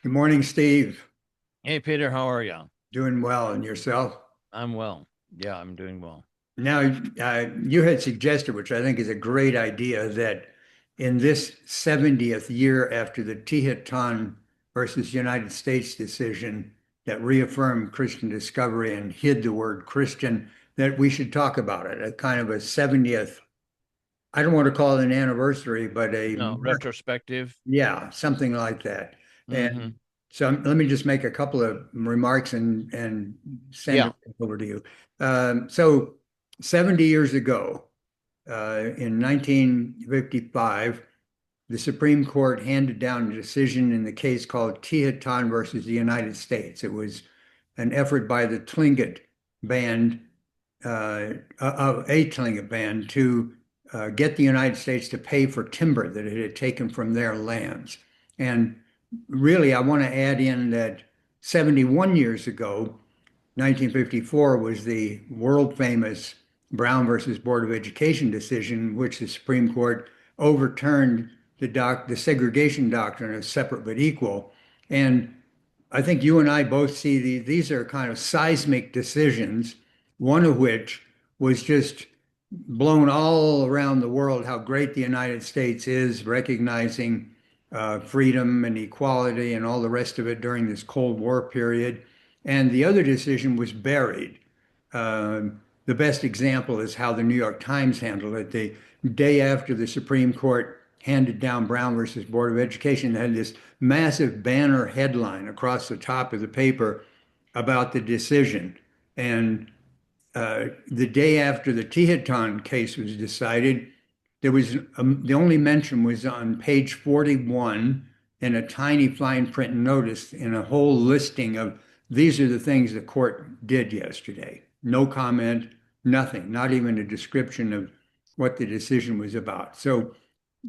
Good morning, Steve. Hey Peter, how are you? Doing well, and yourself? I'm well. Yeah, I'm doing well. Now, you had suggested, which I think is a great idea, that in this 70th year after the Teton versus United States decision that reaffirmed Christian discovery and hid the word Christian, that we should talk about it, a kind of a 70th, I don't want to call it an anniversary, but No, retrospective. yeah, something like that. Hmm. And so let me just make a couple of remarks and send Yeah. it over to you. So 70 years ago, in 1955, the Supreme Court handed down a decision in the case called Teton versus the United States. It was an effort by the Tlingit band, a Tlingit band, to get the United States to pay for timber that it had taken from their lands. And really, I want to add in that 71 years ago, 1954 was the world famous Brown versus Board of Education decision, which the Supreme Court overturned the segregation doctrine of separate but equal. And I think you and I both see these are kind of seismic decisions, one of which was just blown all around the world how great the United States is, recognizing freedom and equality and all the rest of it during this Cold War period. And the other decision was buried. Uh, the best example is how the New York Times handled it. The day after the Supreme Court handed down Brown versus Board of Education, they had this massive banner headline across the top of the paper about the decision. And the day after the Teton case was decided, there was the only mention was on page 41 in a tiny fine print notice in a whole listing of these are the things the court did yesterday. No comment, nothing, not even a description of what the decision was about. So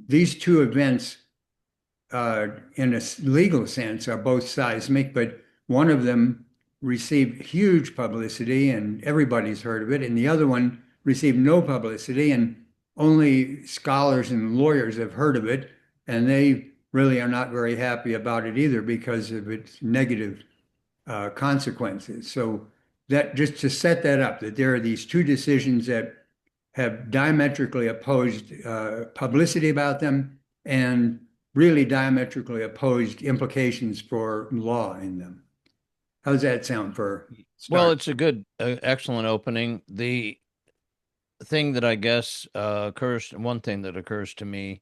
these two events, in a legal sense, are both seismic, but one of them received huge publicity and everybody's heard of it, and the other one received no publicity and only scholars and lawyers have heard of it, and they really are not very happy about it either because of its negative consequences. So that just to set that up, that there are these two decisions that have diametrically opposed publicity about them and really diametrically opposed implications for law in them. How's that sound for Well, start? it's a good, excellent opening. The thing that I guess one thing that occurs to me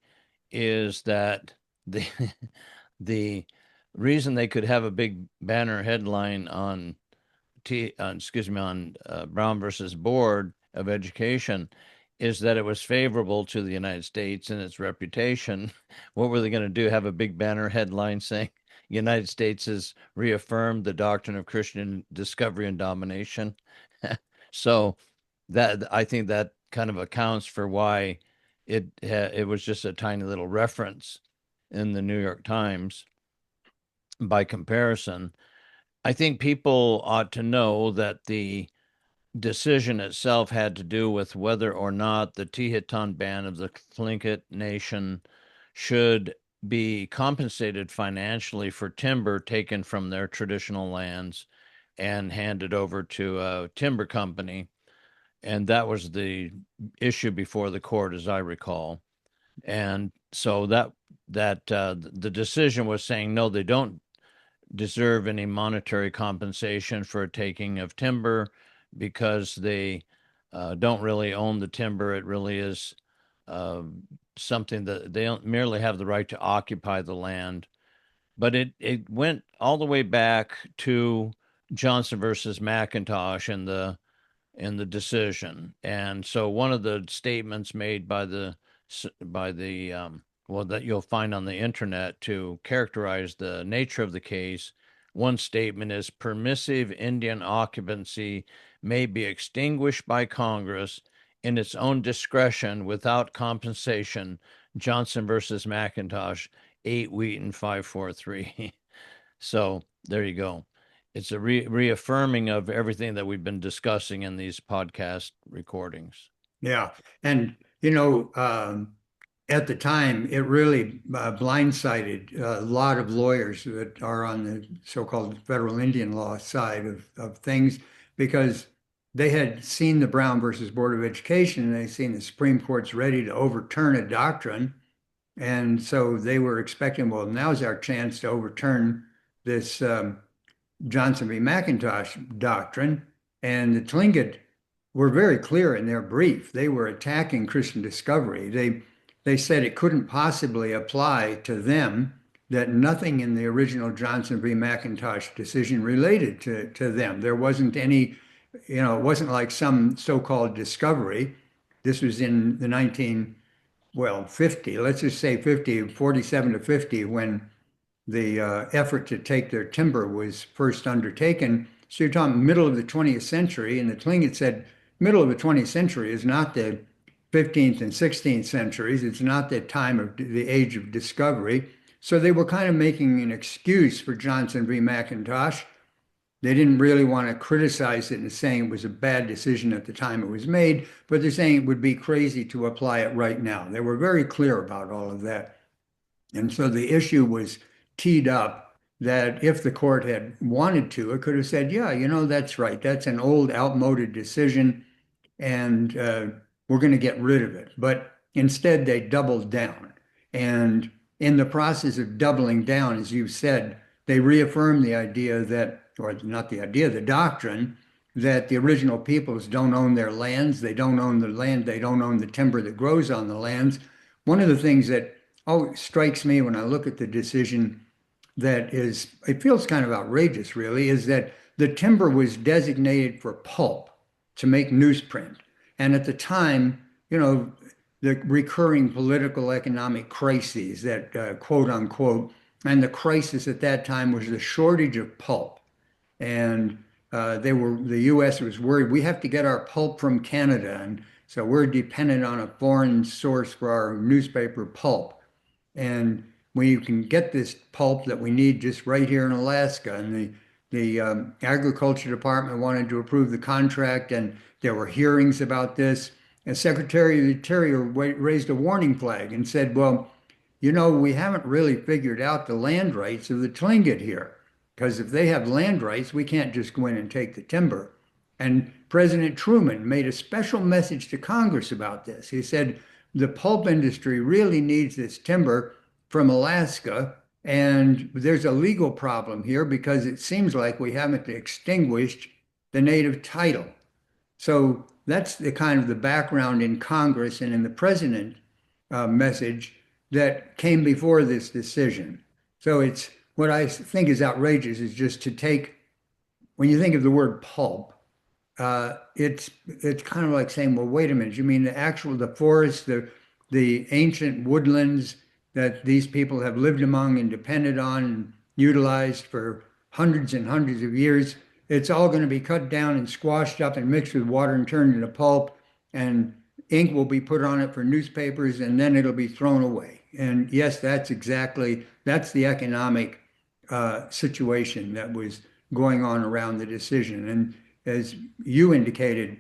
is that the the reason they could have a big banner headline on Brown versus Board of Education is that it was favorable to the United States and its reputation. What were they going to do? Have a big banner headline saying United States has reaffirmed the doctrine of Christian discovery and domination? So that I think that kind of accounts for why it was just a tiny little reference in the New York Times by comparison. I think people ought to know that the decision itself had to do with whether or not the Teton band of the Tlingit Nation should be compensated financially for timber taken from their traditional lands and handed over to a timber company. And that was the issue before the court, as I recall. And so the decision was saying no, they don't deserve any monetary compensation for taking of timber because they don't really own the timber. It really is uh, something that they don't merely have the right to occupy the land. But it went all the way back to Johnson versus McIntosh in the decision. And so one of the statements made by the well that you'll find on the internet to characterize the nature of the case, one statement is permissive Indian occupancy may be extinguished by Congress in its own discretion without compensation. Johnson versus McIntosh, 8 Wheaton 543. So there you go. It's a reaffirming of everything that we've been discussing in these podcast recordings. Yeah. And, you know, at the time, it really blindsided a lot of lawyers that are on the so-called federal Indian law side of things because they had seen the Brown versus Board of Education and they'd seen the Supreme Court's ready to overturn a doctrine. And so they were expecting, well, now's our chance to overturn this Johnson v. McIntosh doctrine. And the Tlingit were very clear in their brief. They were attacking Christian discovery. They said it couldn't possibly apply to them, that nothing in the original Johnson v. McIntosh decision related to them. There wasn't any, it wasn't like some so-called discovery. This was in the 50, let's just say 50, 47 to 50, when the effort to take their timber was first undertaken. So you're talking middle of the 20th century, and the Tlingit said middle of the 20th century is not the 15th and 16th centuries. It's not the time of the age of discovery. So they were kind of making an excuse for Johnson v. McIntosh. They didn't really want to criticize it and saying it was a bad decision at the time it was made, but they're saying it would be crazy to apply it right now. They were very clear about all of that. And so the issue was teed up that if the court had wanted to, it could have said, yeah, that's right. That's an old, outmoded decision, and we're going to get rid of it. But instead, they doubled down. And in the process of doubling down, as you said, they reaffirmed the idea that, or not the idea, the doctrine that the original peoples don't own their lands. They don't own the land. They don't own the timber that grows on the lands. One of the things that strikes me when I look at the decision that it feels kind of outrageous, really, is that the timber was designated for pulp to make newsprint. And at the time, the recurring political economic crises that quote unquote, and the crisis at that time was the shortage of pulp. And the U.S. was worried, we have to get our pulp from Canada. And so we're dependent on a foreign source for our newspaper pulp. And we can get this pulp that we need just right here in Alaska. And the Agriculture Department wanted to approve the contract, and there were hearings about this. And Secretary of the Interior raised a warning flag and said, well, we haven't really figured out the land rights of the Tlingit here, because if they have land rights, we can't just go in and take the timber. And President Truman made a special message to Congress about this. He said, the pulp industry really needs this timber from Alaska, and there's a legal problem here because it seems like we haven't extinguished the native title. So that's the kind of the background in Congress and in the president message that came before this decision. So it's what I think is outrageous is just to take, when you think of the word pulp, it's kind of like saying, well, wait a minute, you mean the forest, the ancient woodlands that these people have lived among and depended on and utilized for hundreds and hundreds of years, it's all going to be cut down and squashed up and mixed with water and turned into pulp, and ink will be put on it for newspapers, and then it'll be thrown away. And yes, that's the economic situation that was going on around the decision. And as you indicated,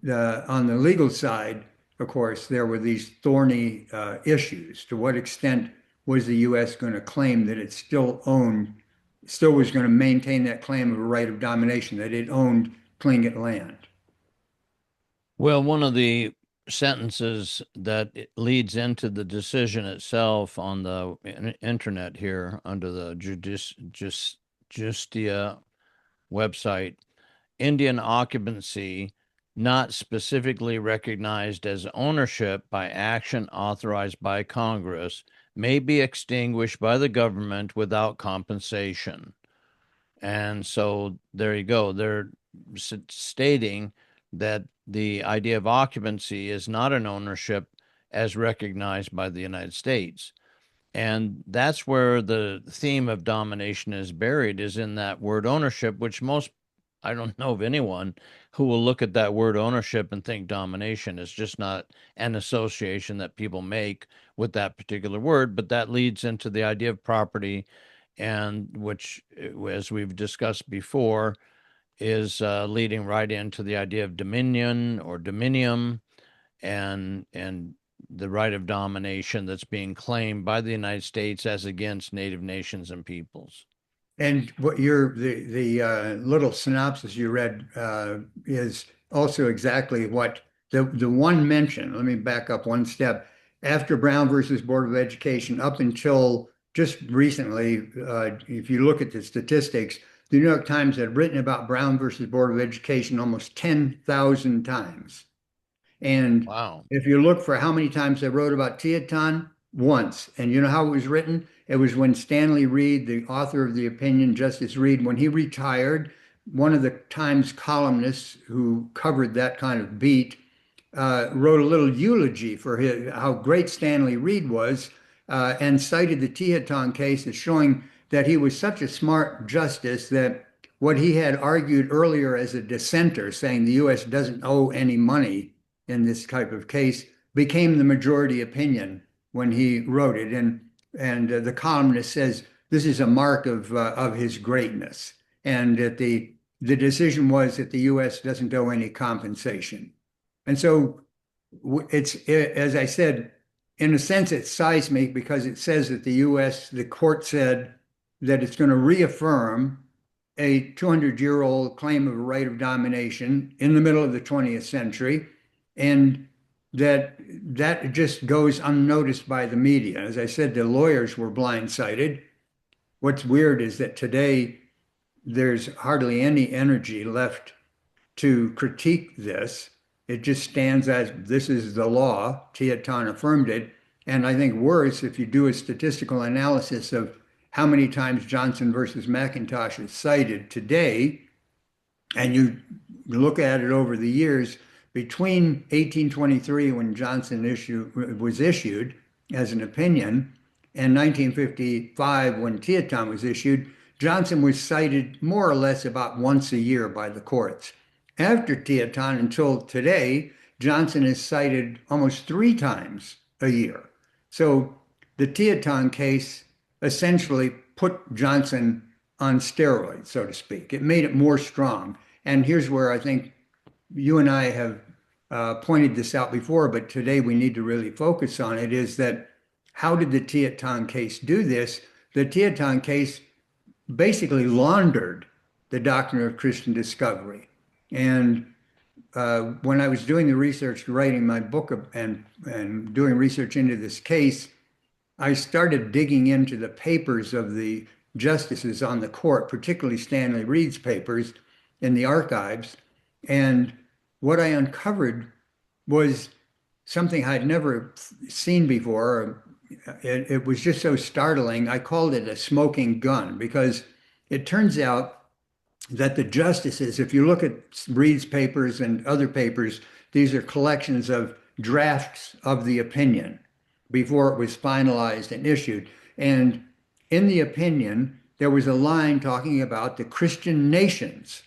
on the legal side, of course, there were these thorny issues. To what extent was the U.S. going to claim that it still was going to maintain that claim of a right of domination, that it owned Tlingit land? Well, one of the sentences that leads into the decision itself on the internet here under the Justia website, Indian occupancy not specifically recognized as ownership by action authorized by Congress may be extinguished by the government without compensation. And so there you go. They're stating that the idea of occupancy is not an ownership as recognized by the United States. And that's where the theme of domination is buried, is in that word ownership, which I don't know of anyone who will look at that word ownership and think domination. Is just not an association that people make with that particular word, but that leads into the idea of property, and which, as we've discussed before, is leading right into the idea of dominion or dominium, and the right of domination that's being claimed by the United States as against native nations and peoples. And what the little synopsis you read is also exactly what the one mention. Let me back up one step. After Brown versus Board of Education, up until just recently, if you look at the statistics, the New York Times had written about Brown versus Board of Education almost 10,000 times. And Wow. if you look for how many times I wrote about Teton, once. And you know how it was written? It was when Stanley Reed, the author of the opinion, Justice Reed, when he retired, one of the Times columnists who covered that kind of beat wrote a little eulogy for how great Stanley Reed was and cited the Teton case as showing that he was such a smart justice that what he had argued earlier as a dissenter, saying the U.S. doesn't owe any money in this type of case, became the majority opinion when he wrote it. And the columnist says this is a mark of his greatness, and that the decision was that the U.S. doesn't owe any compensation. And so as I said, in a sense, it's seismic because it says that the U.S., the court said that it's going to reaffirm a 200-year-old claim of a right of domination in the middle of the 20th century, and that just goes unnoticed by the media. As I said, the lawyers were blindsided. What's weird is that today there's hardly any energy left to critique this. It just stands as this is the law. Teton affirmed it. And I think worse, if you do a statistical analysis of how many times Johnson versus McIntosh is cited today, and you look at it over the years, between 1823, when Johnson was issued as an opinion, and 1955, when Teton was issued, Johnson was cited more or less about once a year by the courts. After Teton until today, Johnson is cited almost 3 times a year. So the Teton case essentially put Johnson on steroids, so to speak. It made it more strong. And here's where I think you and I have pointed this out before, but today we need to really focus on it, is that how did the Teton case do this? The Teton case basically laundered the doctrine of Christian discovery. And when I was doing the research, writing my book and doing research into this case, I started digging into the papers of the justices on the court, particularly Stanley Reed's papers in the archives. And what I uncovered was something I'd never seen before. It was just so startling. I called it a smoking gun because it turns out that the justices, if you look at Reed's papers and other papers, these are collections of drafts of the opinion before it was finalized and issued. And in the opinion, there was a line talking about the Christian nations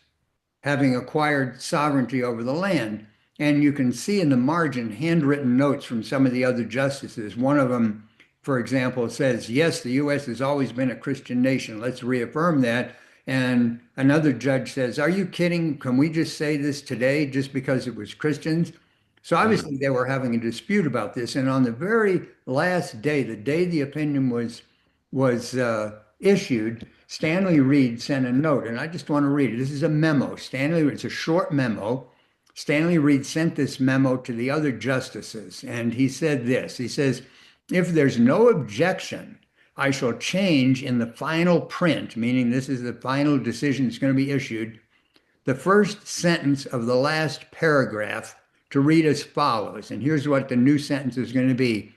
having acquired sovereignty over the land. And you can see in the margin handwritten notes from some of the other justices. One of them, for example, says, yes, the U.S. has always been a Christian nation. Let's reaffirm that. And another judge says, are you kidding? Can we just say this today just because it was Christians? So obviously they were having a dispute about this. And on the very last day, the day the opinion was issued, Stanley Reed sent a note, and I just want to read it. This is a memo. It's a short memo. Stanley Reed sent this memo to the other justices, and he said this. He says, if there's no objection, I shall change in the final print, meaning this is the final decision that's going to be issued, the first sentence of the last paragraph to read as follows. And here's what the new sentence is going to be.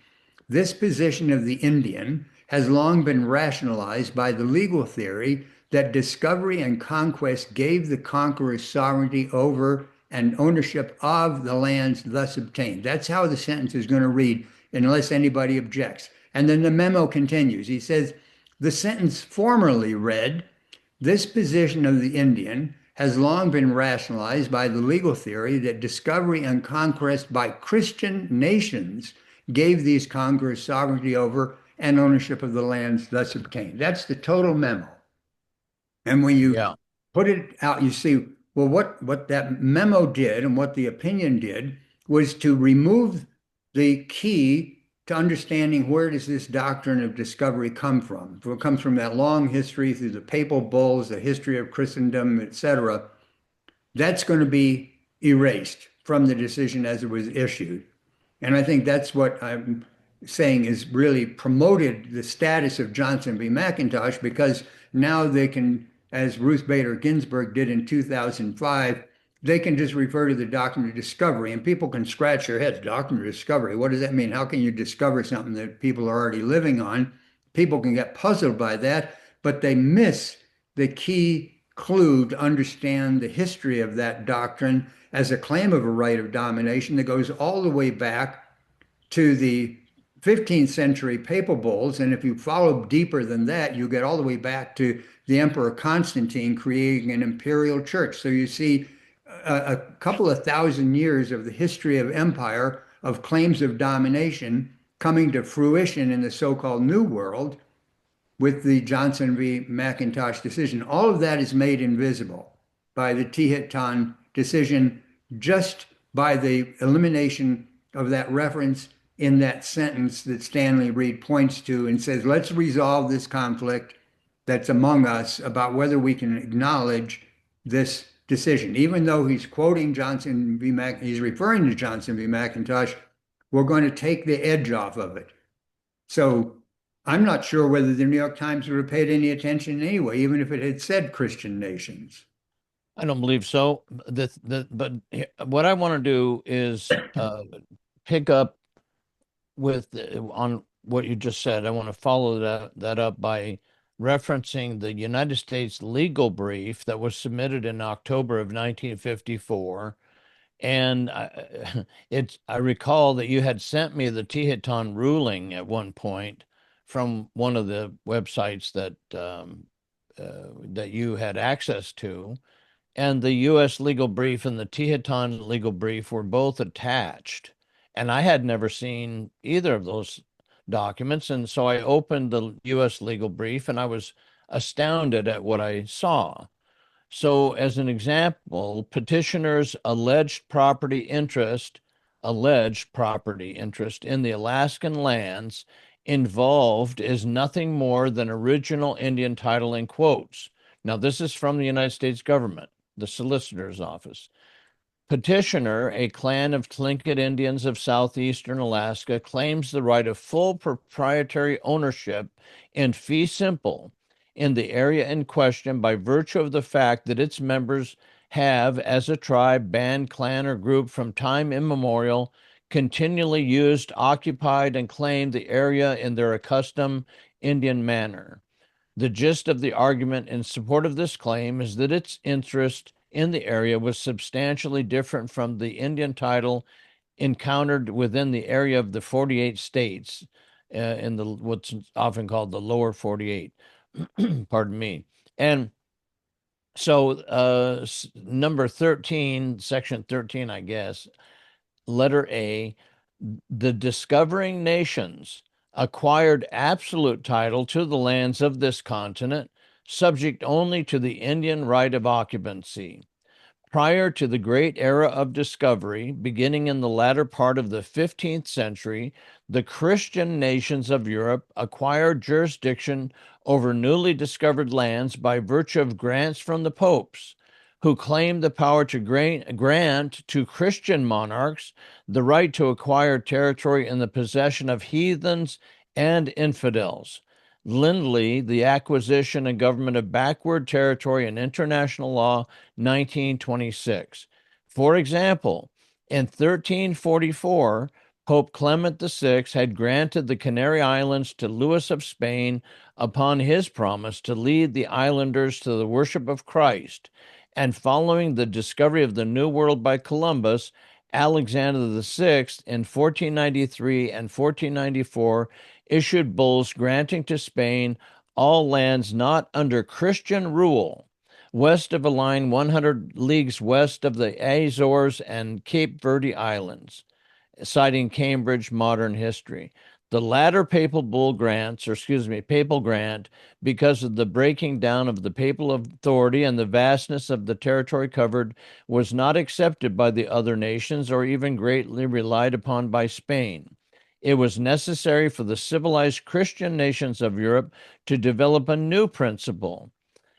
This position of the Indian has long been rationalized by the legal theory that discovery and conquest gave the conquerors sovereignty over and ownership of the lands thus obtained. That's how the sentence is going to read, unless anybody objects. And then the memo continues. He says, the sentence formerly read, this position of the Indian has long been rationalized by the legal theory that discovery and conquest by Christian nations gave these conquerors sovereignty over and ownership of the lands thus obtained. That's the total memo. And when you Yeah. put it out, you see, well, what that memo did and what the opinion did was to remove the key to understanding where does this doctrine of discovery come from. It comes from that long history through the papal bulls, the history of Christendom, etc. That's going to be erased from the decision as it was issued. And I think that's what I'm saying is really promoted the status of Johnson v. McIntosh, because now they can, as Ruth Bader Ginsburg did in 2005, they can just refer to the doctrine of discovery, and people can scratch their heads. Doctrine of discovery, what does that mean? How can you discover something that people are already living on? People can get puzzled by that, but they miss the key clue to understand the history of that doctrine as a claim of a right of domination that goes all the way back to the 15th century papal bulls. And if you follow deeper than that, you get all the way back to the Emperor Constantine creating an imperial church. So you see a couple of thousand years of the history of empire, of claims of domination coming to fruition in the so-called New World with the Johnson v. McIntosh decision. All of that is made invisible by the E010 decision, just by the elimination of that reference in that sentence that Stanley Reed points to and says, let's resolve this conflict that's among us about whether we can acknowledge this decision. Even though he's quoting Johnson v. he's referring to Johnson v. McIntosh, we're going to take the edge off of it. So I'm not sure whether the New York Times would have paid any attention anyway, even if it had said Christian nations. I don't believe so. But what I want to do is pick up with on what you just said. I want to follow that up by referencing the United States legal brief that was submitted in October of 1954. And I recall that you had sent me the E010 ruling at one point from one of the websites that you had access to. And the U.S. legal brief and the E010 legal brief were both attached. And I had never seen either of those documents. And so I opened the U.S. legal brief and I was astounded at what I saw. So, as an example, petitioners' alleged property interest in the Alaskan lands involved is nothing more than original Indian title in quotes. Now, this is from the United States government, the solicitor's office. Petitioner, a clan of Tlingit Indians of southeastern Alaska, claims the right of full proprietary ownership in fee simple in the area in question by virtue of the fact that its members have, as a tribe, band, clan, or group from time immemorial, continually used, occupied, and claimed the area in their accustomed Indian manner. The gist of the argument in support of this claim is that its interest in the area was substantially different from the Indian title encountered within the area of the 48 states in the what's often called the lower 48. Pardon me. And so number 13, section 13, I guess, letter A, the discovering nations acquired absolute title to the lands of this continent, subject only to the Indian right of occupancy. Prior to the great era of discovery, beginning in the latter part of the 15th century, the Christian nations of Europe acquired jurisdiction over newly discovered lands by virtue of grants from the popes, who claimed the power to grant to Christian monarchs the right to acquire territory in the possession of heathens and infidels. Lindley, The Acquisition and Government of Backward Territory in International Law, 1926. For example, in 1344, Pope Clement VI had granted the Canary Islands to Louis of Spain upon his promise to lead the islanders to the worship of Christ. And following the discovery of the New World by Columbus, Alexander VI in 1493 and 1494 issued bulls granting to Spain all lands not under Christian rule, west of a line 100 leagues west of the Azores and Cape Verde Islands, citing Cambridge Modern History. The latter papal bull grants, or excuse me, papal grant, because of the breaking down of the papal authority and the vastness of the territory covered, was not accepted by the other nations or even greatly relied upon by Spain. It was necessary for the civilized Christian nations of Europe to develop a new principle,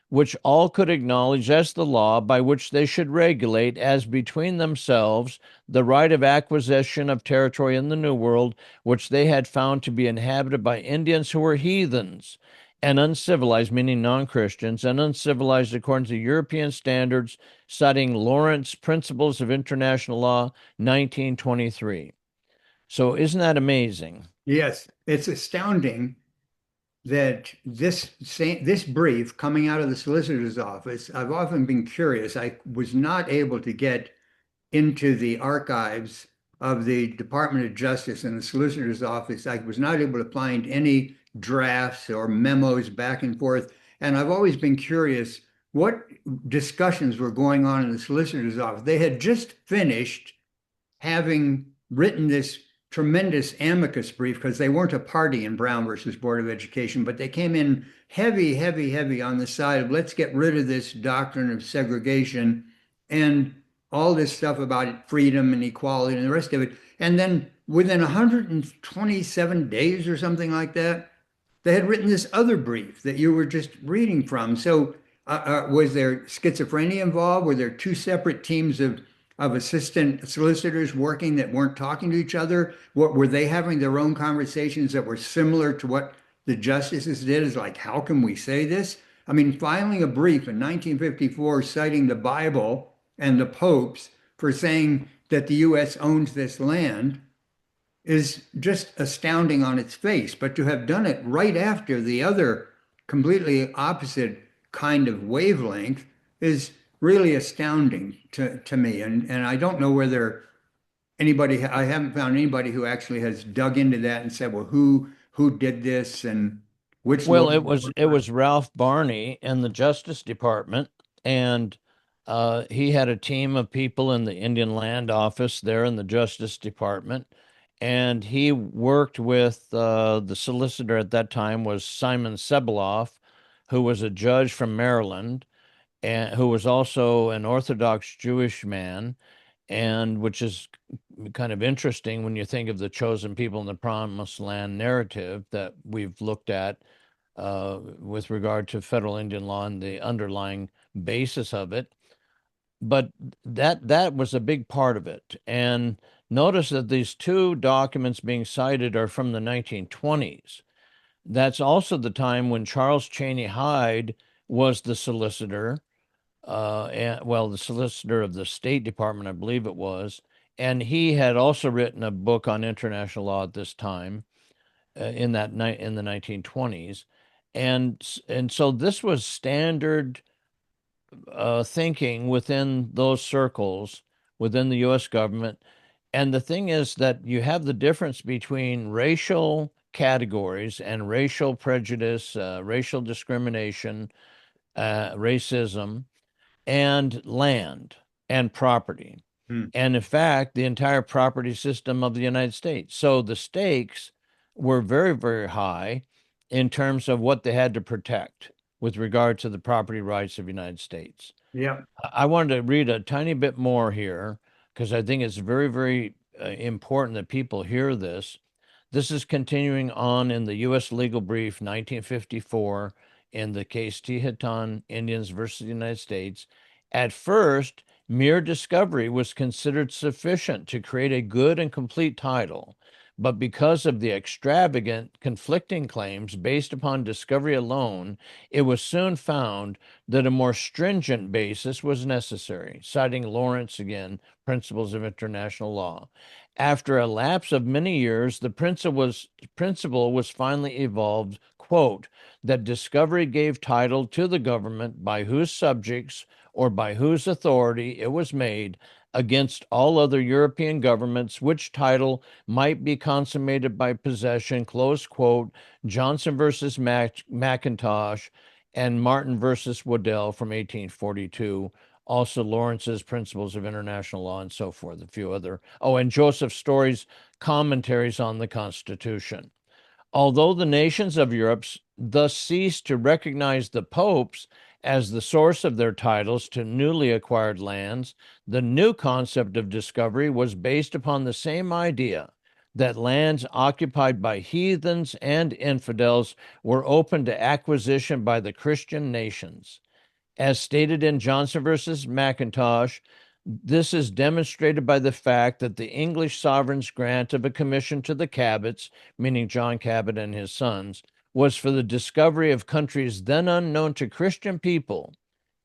which all could acknowledge as the law by which they should regulate, as between themselves, the right of acquisition of territory in the New World, which they had found to be inhabited by Indians who were heathens and uncivilized, meaning non-Christians, and uncivilized according to European standards, citing Lawrence's Principles of International Law, 1923. So isn't that amazing? Yes, it's astounding that this brief coming out of the solicitor's office, I've often been curious. I was not able to get into the archives of the Department of Justice and the solicitor's office. I was not able to find any drafts or memos back and forth. And I've always been curious what discussions were going on in the solicitor's office. They had just finished having written this tremendous amicus brief because they weren't a party in Brown versus Board of Education, but they came in heavy, heavy, heavy on the side of let's get rid of this doctrine of segregation and all this stuff about freedom and equality and the rest of it. And then within 127 days or something like that, they had written this other brief that you were just reading from. So was there schizophrenia involved? Were there two separate teams of assistant solicitors working that weren't talking to each other? What were they having their own conversations that were similar to what the justices did? Is like, how can we say this? I mean, filing a brief in 1954 citing the Bible and the popes for saying that the U.S. owns this land is just astounding on its face. But to have done it right after the other completely opposite kind of wavelength is really astounding to me. And I don't know whether anybody, I haven't found anybody who actually has dug into that and said, well, who did this and which Well, law? it was Ralph Barney in the Justice Department, and he had a team of people in the Indian Land Office there in the Justice Department, and he worked with the solicitor at that time was Simon Sebeloff, who was a judge from Maryland, and who was also an Orthodox Jewish man, and which is kind of interesting when you think of the chosen people in the promised land narrative that we've looked at with regard to federal Indian law and the underlying basis of it. But that was a big part of it. And notice that these two documents being cited are from the 1920s. That's also the time when Charles Cheney Hyde was the solicitor, the solicitor of the State Department, I believe it was, and he had also written a book on international law at this time in the 1920s, and so this was standard thinking within those circles within the U.S. government. And the thing is that you have the difference between racial categories and racial prejudice, racial discrimination, racism, and land and property. Hmm. And in fact, the entire property system of the United States. So the stakes were very, very high in terms of what they had to protect with regard to the property rights of the United States. Yeah. I wanted to read a tiny bit more here because I think it's very, very important that people hear this. This is continuing on in the U.S. Legal Brief 1954 in the case Teton Indians versus the United States. At first, mere discovery was considered sufficient to create a good and complete title. But because of the extravagant, conflicting claims based upon discovery alone, it was soon found that a more stringent basis was necessary, citing Lawrence again, Principles of International Law. After a lapse of many years, the principle was finally evolved, quote, that discovery gave title to the government by whose subjects or by whose authority it was made against all other European governments, which title might be consummated by possession, close quote, Johnson versus McIntosh and Martin versus Waddell from 1842. Also Lawrence's Principles of International Law and so forth, a few other. Oh, and Joseph Story's Commentaries on the Constitution. Although the nations of Europe thus ceased to recognize the popes as the source of their titles to newly acquired lands, the new concept of discovery was based upon the same idea that lands occupied by heathens and infidels were open to acquisition by the Christian nations. As stated in Johnson versus McIntosh, this is demonstrated by the fact that the English sovereign's grant of a commission to the Cabots, meaning John Cabot and his sons, was for the discovery of countries then unknown to Christian people,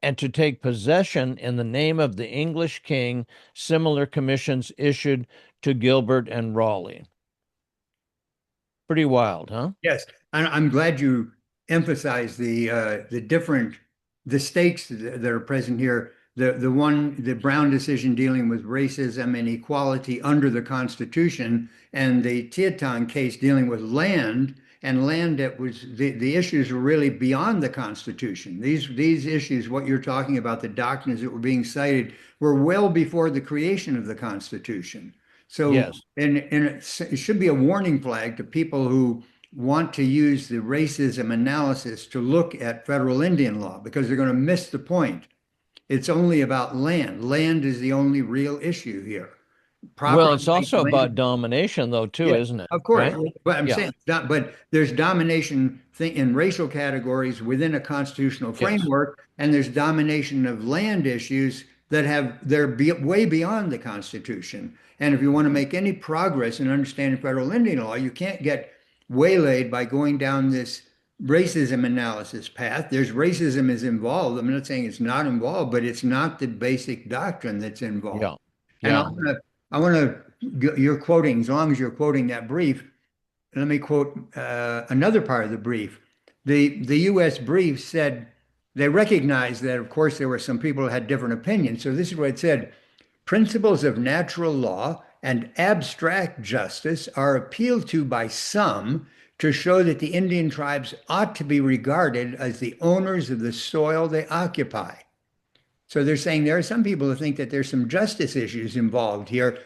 and to take possession in the name of the English king. Similar commissions issued to Gilbert and Raleigh. Pretty wild, huh? Yes, I'm glad you emphasize the stakes that are present here. The Brown decision dealing with racism and equality under the Constitution, and the E010 case dealing with land and land that was the issues were really beyond the Constitution. These issues, what you're talking about, the doctrines that were being cited, were well before the creation of the Constitution. So, Yes. and it should be a warning flag to people who want to use the racism analysis to look at federal Indian law because they're going to miss the point. It's only about land. Land is the only real issue here. Well, Property it's rights, also about land. domination, though, too, Yeah, isn't it? of course. Right? But I'm Yeah. saying, but there's domination thing in racial categories within a constitutional Yes. framework, and there's domination of land issues that way beyond the Constitution. And if you want to make any progress in understanding federal Indian law, you can't get waylaid by going down this racism analysis path. There's racism is involved. I'm not saying it's not involved, but it's not the basic doctrine that's involved. Yeah. And Yeah. I want to, you're quoting, as long as you're quoting that brief, let me quote another part of the brief. The U.S. brief said they recognized that, of course, there were some people who had different opinions. So this is what it said. Principles of natural law and abstract justice are appealed to by some to show that the Indian tribes ought to be regarded as the owners of the soil they occupy. So they're saying there are some people who think that there's some justice issues involved here,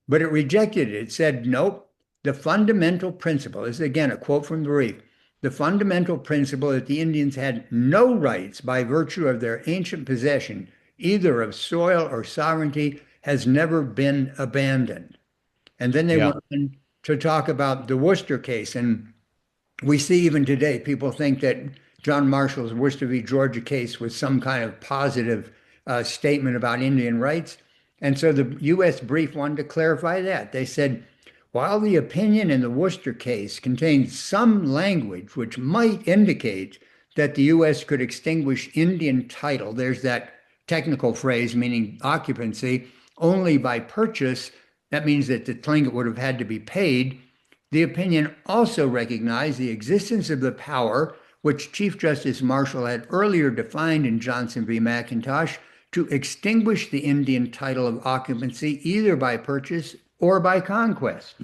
but it rejected it. It said, nope, the fundamental principle, this is again a quote from the brief, the fundamental principle that the Indians had no rights by virtue of their ancient possession, either of soil or sovereignty, has never been abandoned. And then they Yeah. went on to talk about the Worcester case. And we see even today, people think that John Marshall's Worcester v. Georgia case was some kind of positive statement about Indian rights. And so the U.S. brief wanted to clarify that. They said, while the opinion in the Worcester case contains some language which might indicate that the U.S. could extinguish Indian title, there's that technical phrase meaning occupancy, only by purchase, that means that the Tlingit would have had to be paid. The opinion also recognized the existence of the power which Chief Justice Marshall had earlier defined in Johnson v. McIntosh to extinguish the Indian title of occupancy either by purchase or by conquest.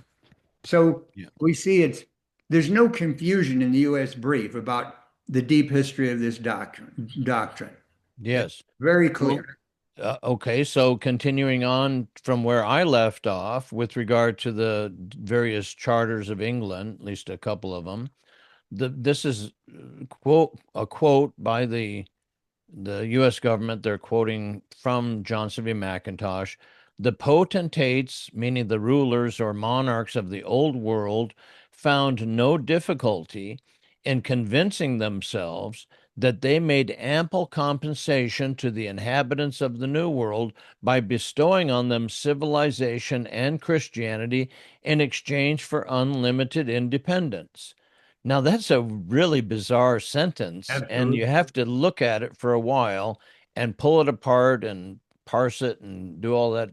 So Yeah. we see there's no confusion in the U.S. brief about the deep history of this doctrine. It's Yes. very Well, clear. okay, so continuing on from where I left off with regard to the various charters of England, at least a couple of them, this is a quote by the U.S. government. They're quoting from Johnson v. McIntosh. The potentates, meaning the rulers or monarchs of the old world, found no difficulty in convincing themselves that they made ample compensation to the inhabitants of the New World by bestowing on them civilization and Christianity in exchange for unlimited independence. Now, that's a really bizarre sentence, and you Absolutely. have to look at it for a while and pull it apart and parse it and do all that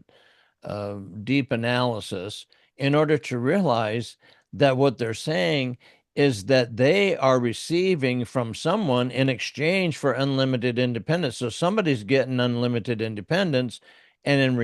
deep analysis in order to realize that what they're saying is that they are receiving from someone in exchange for unlimited independence. So somebody's getting unlimited independence, and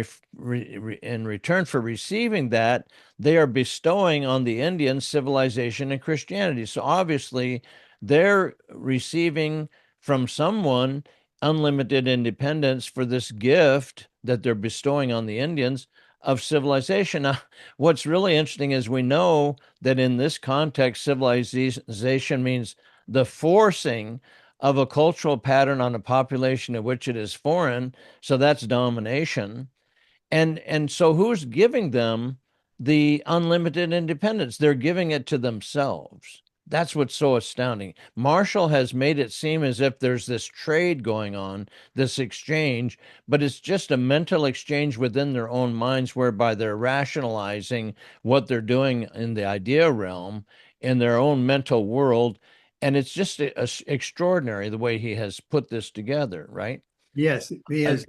in return for receiving that, they are bestowing on the Indians civilization and Christianity. So obviously, they're receiving from someone unlimited independence for this gift that they're bestowing on the Indians. of civilization. Now, what's really interesting is we know that in this context, civilization means the forcing of a cultural pattern on a population of which it is foreign. So that's domination. And so who's giving them the unlimited independence? They're giving it to themselves. That's what's so astounding. Marshall has made it seem as if there's this trade going on, this exchange, but it's just a mental exchange within their own minds whereby they're rationalizing what they're doing in the idea realm, in their own mental world. And it's just extraordinary the way he has put this together, right? Yes, Uh, because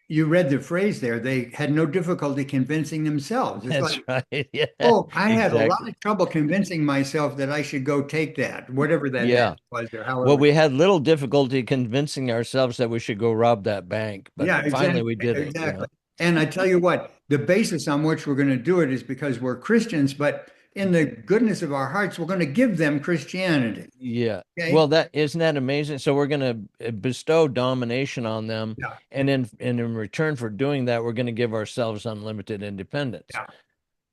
you read the phrase there. They had no difficulty convincing themselves. It's that's like, right. Yeah, oh, I had a lot exactly. of trouble convincing myself that I should go take that, whatever that ad Yeah. was or Well, however. we had little difficulty convincing ourselves that we should go rob that bank, but Yeah, finally exactly, we did it. Yeah. exactly. And I tell you what, the basis on which we're going to do it is because we're Christians, but in the goodness of our hearts, we're going to give them Christianity. Yeah. Okay? Well, that isn't that amazing? So we're going to bestow domination on them, Yeah, and in return for doing that, we're going to give ourselves unlimited independence. yeah,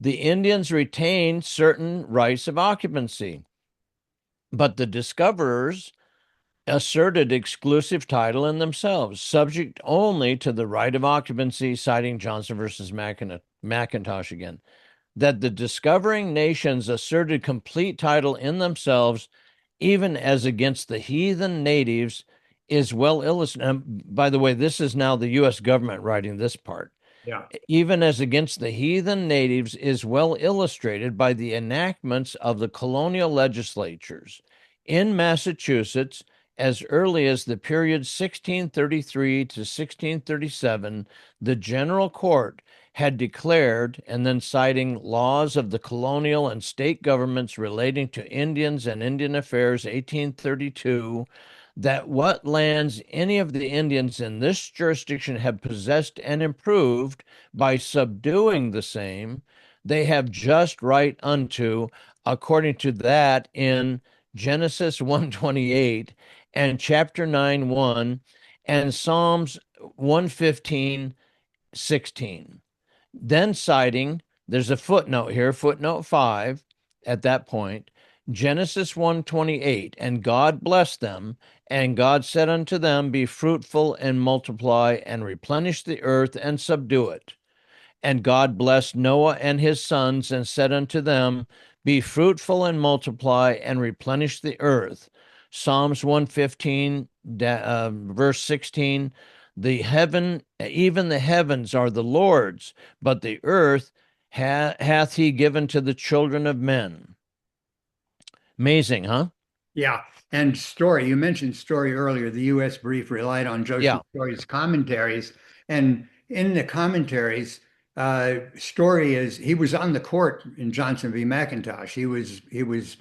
The Indians retained certain rights of occupancy, but the discoverers asserted exclusive title in themselves, subject only to the right of occupancy, citing Johnson versus McIntosh again, that the discovering nations asserted complete title in themselves, even as against the heathen natives, is well illustrated. By the way, this is now the U.S. government writing this part. yeah, Even as against the heathen natives is well illustrated by the enactments of the colonial legislatures in Massachusetts as early as the period 1633 to 1637. The General Court had declared, and then citing laws of the colonial and state governments relating to Indians and Indian affairs, 1832, that what lands any of the Indians in this jurisdiction have possessed and improved by subduing the same, they have just right unto, according to that in Genesis 128 and chapter 9 1 and Psalms 115:16. Then citing, there's a footnote here, footnote 5 at that point, Genesis 1:28, and God blessed them, and God said unto them, be fruitful and multiply and replenish the earth and subdue it. And God blessed Noah and his sons and said unto them, be fruitful and multiply and replenish the earth. Psalms 115, verse 16, the heaven, even the heavens are the Lord's, but the earth hath he given to the children of men. Amazing, huh? yeah. And Story, you mentioned Story earlier. The U.S. brief relied on Joseph Yeah. Story's commentaries. And in the commentaries, Story he was on the court in Johnson v. McIntosh. He was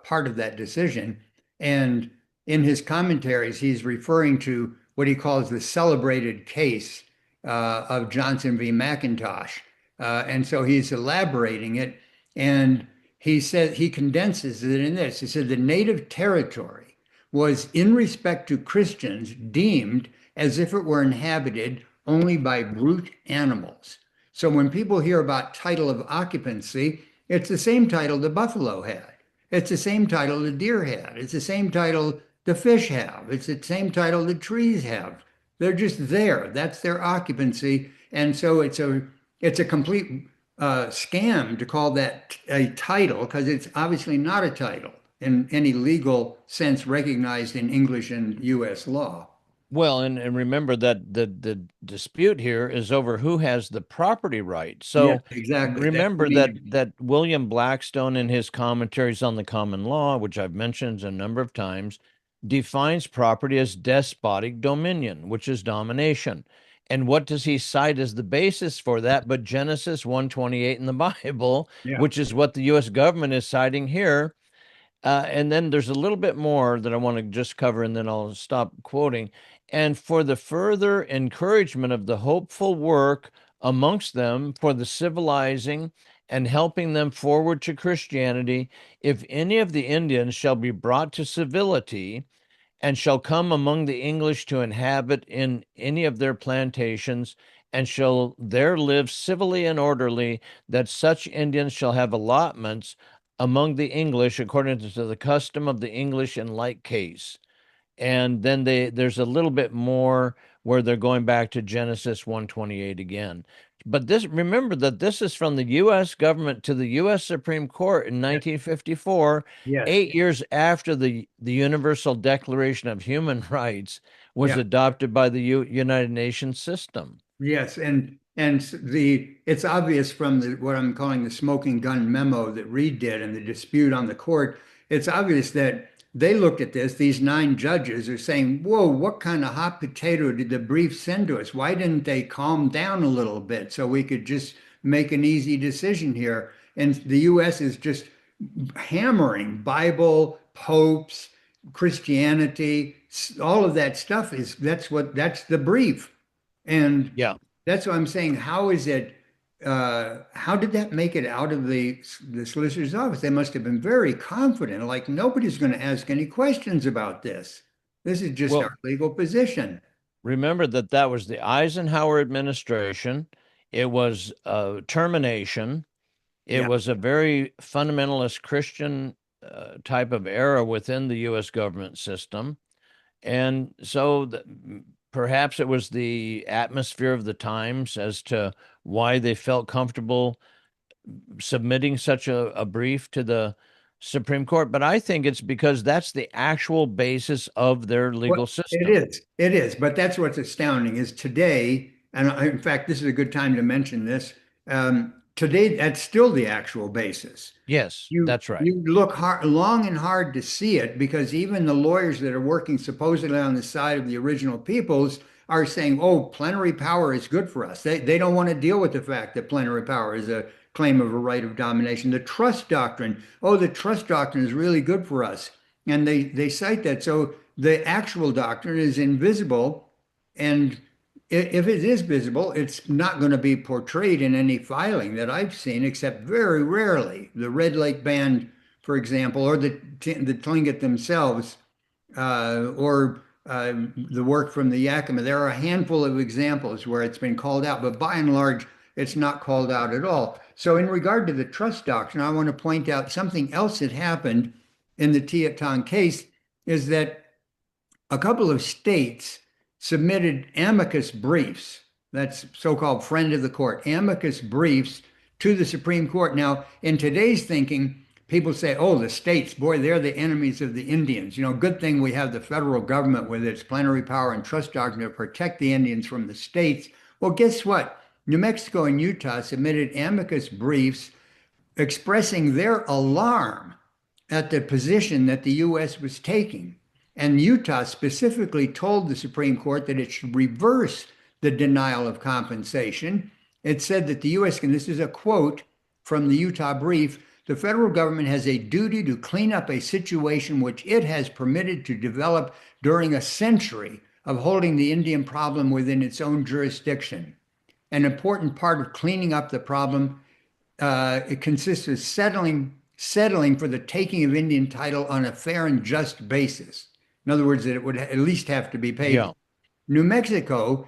part of that decision. And in his commentaries, he's referring to what he calls the celebrated case of Johnson v. McIntosh. And so he's elaborating it. And he said he condenses it in this. He said the native territory was, in respect to Christians, deemed as if it were inhabited only by brute animals. So when people hear about title of occupancy, it's the same title the buffalo had. It's the same title the deer had. It's the same title the fish have. It's the same title the trees have. They're just there. That's their occupancy. And so it's a complete scam to call that a title because it's obviously not a title in any legal sense recognized in English and U.S. law. Well, and remember that the dispute here is over who has the property right. Yeah, So exactly. That's the remember that major. William Blackstone in his commentaries on the common law, which I've mentioned a number of times, defines property as despotic dominion, which is domination. And what does he cite as the basis for that but Genesis 128 in the Bible, Yeah. which is what the US government is citing here? And then there's a little bit more that I want to just cover, and then I'll stop quoting. And for the further encouragement of the hopeful work amongst them for the civilizing and helping them forward to Christianity, if any of the Indians shall be brought to civility, and shall come among the English to inhabit in any of their plantations, and shall there live civilly and orderly, that such Indians shall have allotments among the English according to the custom of the English in like case. And then there's a little bit more where they're going back to Genesis 128 again. But this, remember that this is from the U.S. government to the U.S. Supreme Court in 1954, Yes. 8 years after the Universal Declaration of Human Rights was Yeah. adopted by the United Nations system. Yes, and it's obvious from what I'm calling the smoking gun memo that Reed did and the dispute on the court. It's obvious that they looked at this. These nine judges are saying, "Whoa, what kind of hot potato did the brief send to us? Why didn't they calm down a little bit so we could just make an easy decision here?" And the U.S. is just hammering Bible, popes, Christianity, all of that stuff that's the brief. And Yeah. that's what I'm saying. How is it? How did that make it out of the solicitor's office? They must have been very confident, like nobody's going to ask any questions about this. This is just Well, our legal position. remember that was the Eisenhower administration. It was termination. It Yeah. was a very fundamentalist Christian type of era within the U.S. government system. And so perhaps it was the atmosphere of the times as to why they felt comfortable submitting such a brief to the Supreme Court. But I think it's because that's the actual basis of their Well, legal it system. is. It is. But that's what's astounding is today, and in fact, this is a good time to mention this. Today, that's still the actual basis. Yes, You that's right. you look hard, long and hard to see it because even the lawyers that are working supposedly on the side of the original peoples are saying, "Oh, plenary power is good for us." They don't want to deal with the fact that plenary power is a claim of a right of domination. The trust doctrine, oh, the trust doctrine is really good for us, and they cite that. So the actual doctrine is invisible, and if it is visible, it's not going to be portrayed in any filing that I've seen, except very rarely. The Red Lake Band, for example, or the Tlingit themselves, or the work from the Yakima. There are a handful of examples where it's been called out, but by and large, it's not called out at all. So, in regard to the trust doctrine, I want to point out something else that happened in the Teton case is that a couple of states submitted amicus briefs, that's so-called friend of the court, amicus briefs to the Supreme Court. Now, in today's thinking, people say, oh, the states, boy, they're the enemies of the Indians. You know, good thing we have the federal government with its plenary power and trust doctrine to protect the Indians from the states. Well, guess what? New Mexico and Utah submitted amicus briefs expressing their alarm at the position that the U.S. was taking. And Utah specifically told the Supreme Court that it should reverse the denial of compensation. It said that the U.S., and this is a quote from the Utah brief, the federal government has a duty to clean up a situation which it has permitted to develop during a century of holding the Indian problem within its own jurisdiction. An important part of cleaning up the problem it consists of settling for the taking of Indian title on a fair and just basis. In other words, that it would at least have to be paid. Yeah. New Mexico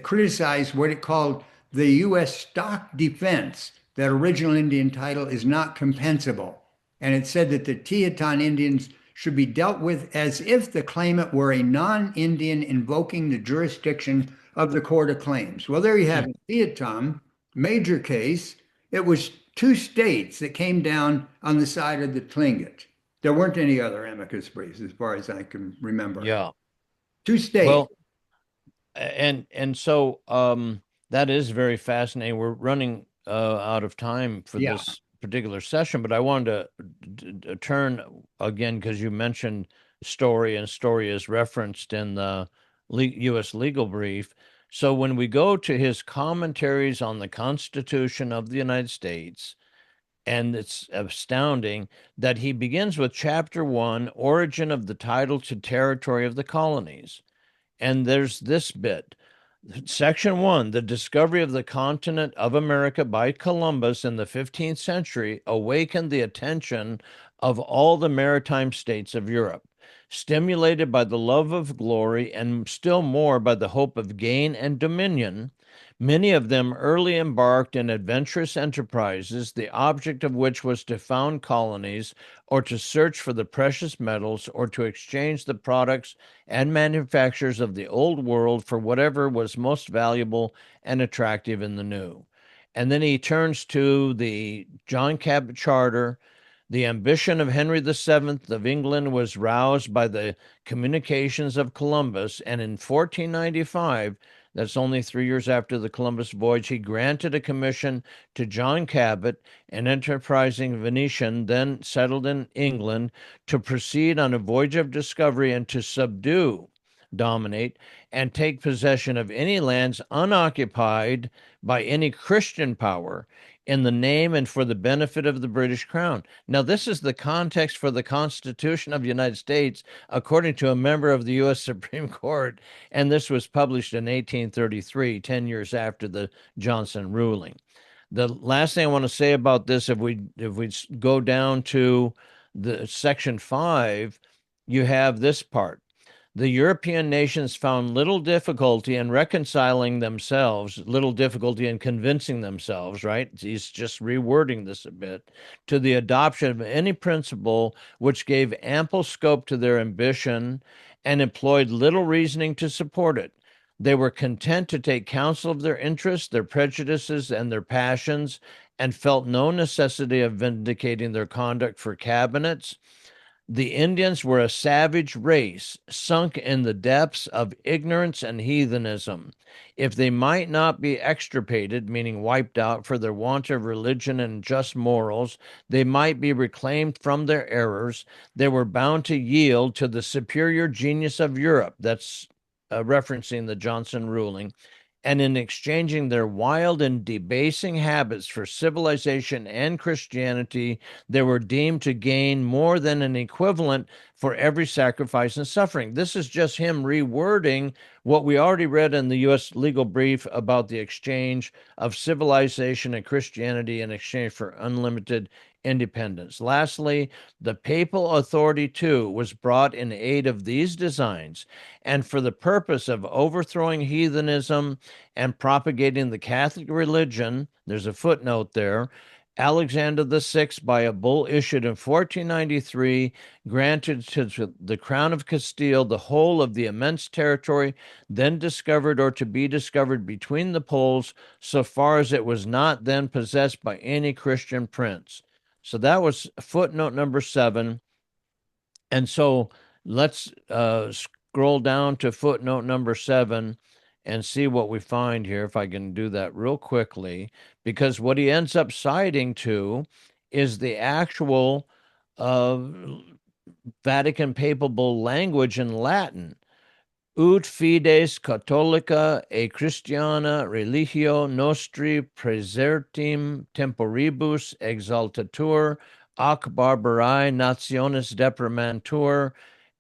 criticized what it called the U.S. stock defense that original Indian title is not compensable. And it said that the Teton Indians should be dealt with as if the claimant were a non-Indian invoking the jurisdiction of the Court of Claims. Well, there you have it. Teton, major case. It was two states that came down on the side of the Tlingit. There weren't any other amicus briefs, as far as I can remember. Yeah. Two states. Well, and so that is very fascinating. We're running out of time for Yeah. this particular session, but I wanted to turn again because you mentioned Story, and Story is referenced in the U.S. legal brief. So when we go to his commentaries on the Constitution of the United States, and it's astounding that he begins with Chapter 1, Origin of the Title to Territory of the Colonies. And there's this bit. Section 1, the discovery of the continent of America by Columbus in the 15th century awakened the attention of all the maritime states of Europe. Stimulated by the love of glory and still more by the hope of gain and dominion, many of them early embarked in adventurous enterprises, the object of which was to found colonies or to search for the precious metals or to exchange the products and manufactures of the old world for whatever was most valuable and attractive in the new. And then he turns to the John Cabot Charter. The ambition of Henry VII of England was roused by the communications of Columbus, and in 1495, that's only 3 years after the Columbus voyage, he granted a commission to John Cabot, an enterprising Venetian then settled in England, to proceed on a voyage of discovery and to subdue, dominate, and take possession of any lands unoccupied by any Christian power in the name and for the benefit of the British Crown. Now, this is the context for the Constitution of the United States, according to a member of the U.S. Supreme Court, and this was published in 1833, 10 years after the Johnson ruling. The last thing I want to say about this, if we go down to the section 5, you have this part. The European nations found little difficulty in reconciling themselves, little difficulty in convincing themselves, right? He's just rewording this a bit, to the adoption of any principle which gave ample scope to their ambition and employed little reasoning to support it. They were content to take counsel of their interests, their prejudices, and their passions, and felt no necessity of vindicating their conduct for cabinets. The Indians were a savage race, sunk in the depths of ignorance and heathenism. If they might not be extirpated, meaning wiped out, for their want of religion and just morals, they might be reclaimed from their errors. They were bound to yield to the superior genius of Europe. That's referencing the Johnson ruling. And in exchanging their wild and debasing habits for civilization and Christianity, they were deemed to gain more than an equivalent for every sacrifice and suffering. This is just him rewording what we already read in the U.S. legal brief about the exchange of civilization and Christianity in exchange for unlimited independence. Lastly, the papal authority, too, was brought in aid of these designs, and for the purpose of overthrowing heathenism and propagating the Catholic religion, there's a footnote there, Alexander VI, by a bull issued in 1493, granted to the Crown of Castile the whole of the immense territory then discovered or to be discovered between the poles, so far as it was not then possessed by any Christian prince. So that was footnote number 7. And so let's scroll down to footnote number 7 and see what we find here, if I can do that real quickly, because what he ends up citing to is the actual Vatican papal bull language in Latin. Ut fides catholica e Christiana religio nostri praesertim temporibus exaltatur, ac barbarae nationis deprimantur,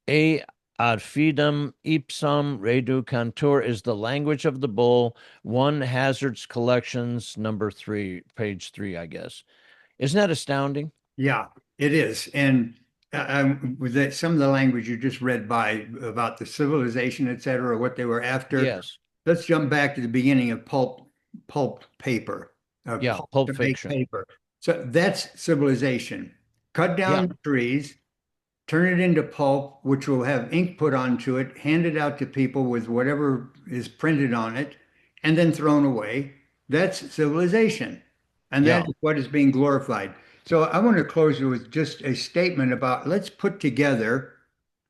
e ad fidem ipsam reducantur is the language of the bull, 1 Hazard's Collections, number 3, page 3, I guess. Isn't that astounding? Yeah, it is. And with that, some of the language you just read by about the civilization, et cetera, what they were after, Yes. let's jump back to the beginning of pulp paper, Yeah, pulp Pulp to make Fiction. paper. So that's civilization. Cut Yeah, down trees, turn it into pulp, which will have ink put onto it, hand it out to people with whatever is printed on it, and then thrown away. That's civilization. And that yeah, is what is being glorified. So I want to close with just a statement about let's put together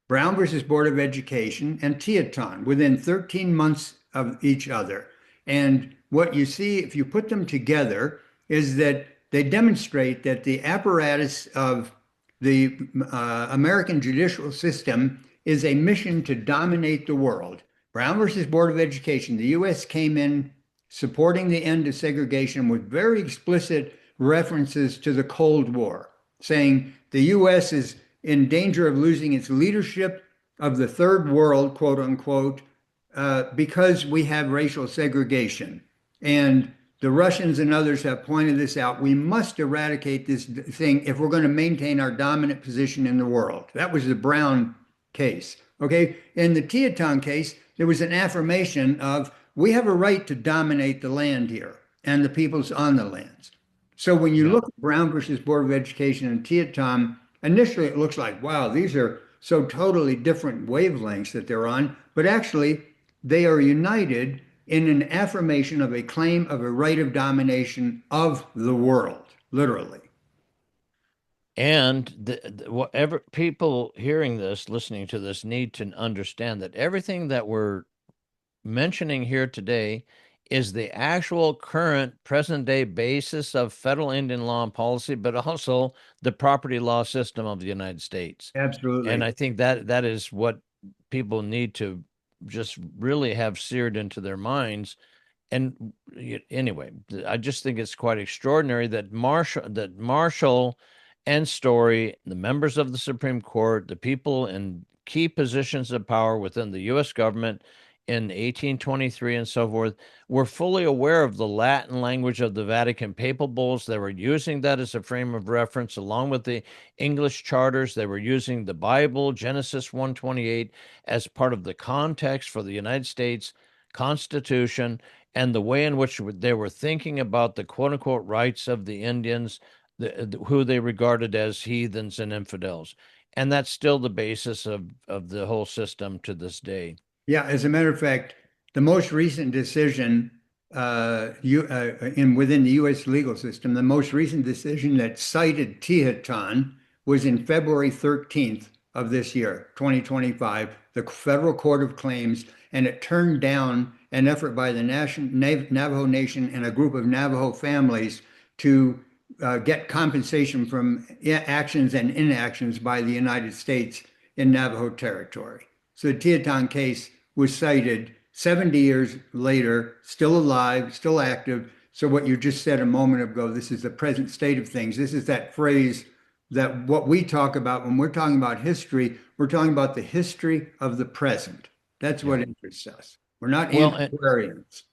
Brown versus Board of Education and Teton within 13 months of each other. And what you see, if you put them together, is that they demonstrate that the apparatus of the American judicial system is a mission to dominate the world. Brown versus Board of Education, the U.S. came in supporting the end of segregation with very explicit references to the Cold War, saying the U.S. is in danger of losing its leadership of the third world, quote unquote, because we have racial segregation. And the Russians and others have pointed this out. We must eradicate this thing if we're going to maintain our dominant position in the world. That was the Brown case. Okay. In the Teton case, there was an affirmation of we have a right to dominate the land here and the peoples on the lands. So when you Yeah. look at Brown versus Board of Education and Teton, initially it looks like, wow, these are so totally different wavelengths that they're on, but actually they are united in an affirmation of a claim of a right of domination of the world, literally. And whatever people hearing this, listening to this, need to understand that everything that we're mentioning here today is the actual current present day basis of federal Indian law and policy, but also the property law system of the United States. And Absolutely. I think that that is what people need to just really have seared into their minds. And anyway, I just think it's quite extraordinary that Marshall and Story, the members of the Supreme Court, the people in key positions of power within the U.S. government in 1823 and so forth, were fully aware of the Latin language of the Vatican papal bulls. They were using that as a frame of reference, along with the English charters. They were using the Bible, Genesis 1:28, as part of the context for the United States Constitution, and the way in which they were thinking about the quote unquote rights of the Indians, who they regarded as heathens and infidels. And that's still the basis of the whole system to this day. Yeah, as a matter of fact, the most recent decision in within the U.S. legal system, the most recent decision that cited Teton was in February 13th of this year, 2025, the Federal Court of Claims, and it turned down an effort by the Navajo Nation and a group of Navajo families to get compensation from actions and inactions by the United States in Navajo territory. So the Teton case was cited 70 years later, still alive, still active. So what you just said a moment ago, this is the present state of things. This is that phrase that what we talk about when we're talking about history, we're talking about the history of the present. That's what Yeah. interests us. We're not Well, antiquarians.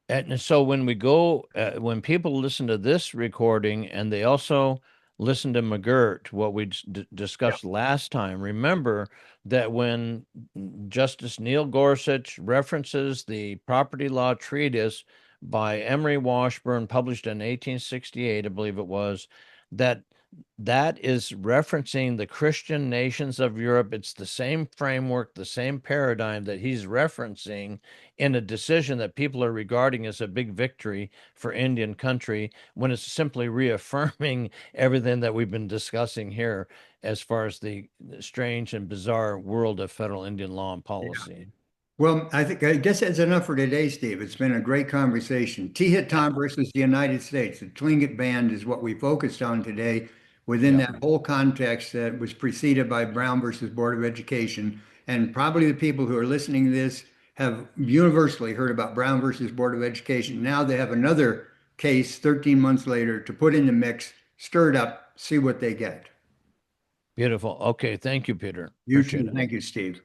and so when we go, when people listen to this recording and they also listen to McGirt, what we Yeah. discussed last time, remember that when Justice Neil Gorsuch references the property law treatise by Emery Washburn, published in 1868, I believe it was, that that is referencing the Christian nations of Europe. It's the same framework, the same paradigm that he's referencing in a decision that people are regarding as a big victory for Indian country, when it's simply reaffirming everything that we've been discussing here as far as the strange and bizarre world of federal Indian law and Yeah. policy. Well, I guess that's enough for today, Steve. It's been a great conversation. Teton versus the United States. The Tlingit Band is what we focused on today within Yeah. that whole context that was preceded by Brown versus Board of Education. And probably the people who are listening to this have universally heard about Brown versus Board of Education. Now they have another case 13 months later to put in the mix, stir it up, see what they get. Beautiful. Okay. Thank you, Peter. You Appreciate too. it. Thank you, Steve.